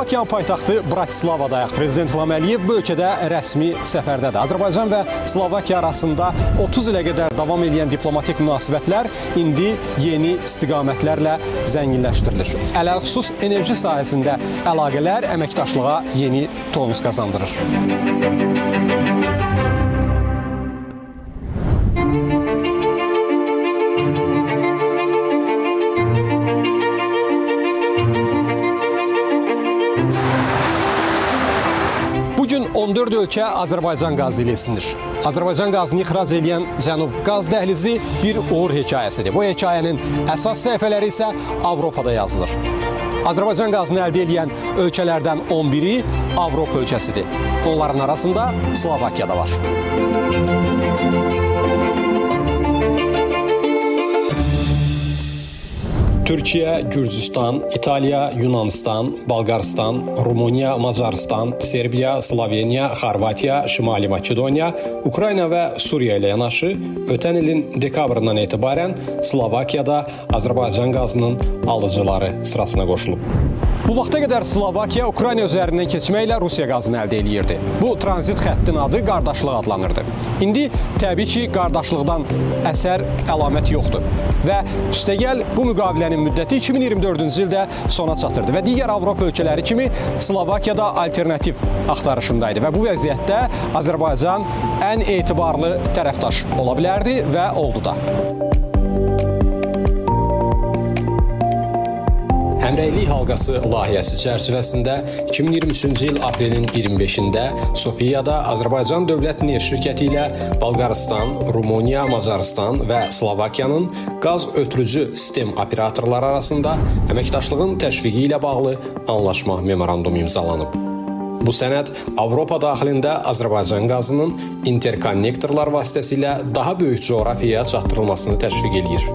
Slovakiyanın paytaxtı Bratislavadayıq. Prezident İlham Əliyev bu ölkədə rəsmi səfərdədir. Azərbaycan və Slovakiya arasında 30 ilə qədər davam edən diplomatik münasibətlər indi yeni istiqamətlərlə zənginləşdirilir. Ələlxüsus enerji sahəsində əlaqələr əməkdaşlığa yeni tonus qazandırır. Bugün 14 ölkə Azərbaycan qazı ilə isinir. Azərbaycan qazını ixrac edən Cənub qaz dəhlizi bir uğur hekayəsidir. Bu hekayənin əsas səhifələri isə Avropada yazılır. Azərbaycan qazını əldə edən ölkələrdən 11-i Avropa ölkəsidir. Onların arasında Slovakiya da var. Türkiyə, Gürcüstan, İtaliya, Yunanistan, Bolqarıstan, Rumıniya, Macarıstan, Serbiya, Sloveniya, Xorvatiya, Şimali Makedoniya, Ukrayna və Suriya ilə yanaşı ötən ilin dekabrından etibarən Slovakiyada Azərbaycan qazının alıcıları sırasına qoşulub. Bu vaxta qədər Slovakiya Ukrayna üzərindən keçməklə Rusiya qazını əldə edirdi. Bu tranzit xəttin adı qardaşlıq adlanırdı. İndi təbii ki, qardaşlıqdan əsər, əlamət yoxdur. Və üstəgəl bu müqavilənin müddəti 2024-cü ildə sona çatırdı və digər Avropa ölkələri kimi Slovakiyada alternativ axtarışındaydı və bu vəziyyətdə Azərbaycan ən etibarlı tərəfdaş ola bilərdi və oldu da. Həmrəylik halqası layihəsi çərçivəsində 2023-cü il aprelin 25-də Sofiyada Azərbaycan Dövlət Neft şirkəti ilə Bolqarıstan, Rumıniya, Macarıstan və Slovakiyanın qaz ötürücü sistem operatorları arasında əməkdaşlığın təşviqi ilə bağlı anlaşma memorandumu imzalanıb. Bu sənəd Avropa daxilində Azərbaycan qazının interkonnektorlar vasitəsilə daha böyük coğrafiyaya çatdırılmasını təşviq edir.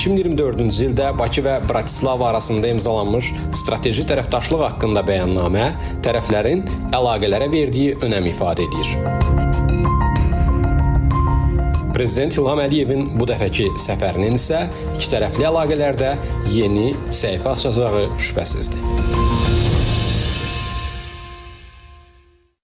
2024-cü ildə Bakı və Bratislava arasında imzalanmış strateji tərəfdaşlıq haqqında bəyannamə tərəflərin əlaqələrə verdiyi önəm ifadə edir. Prezident İlham Əliyevin bu dəfəki səfərinin isə ikitərəfli əlaqələrdə yeni səhifə açacağı şübhəsizdir.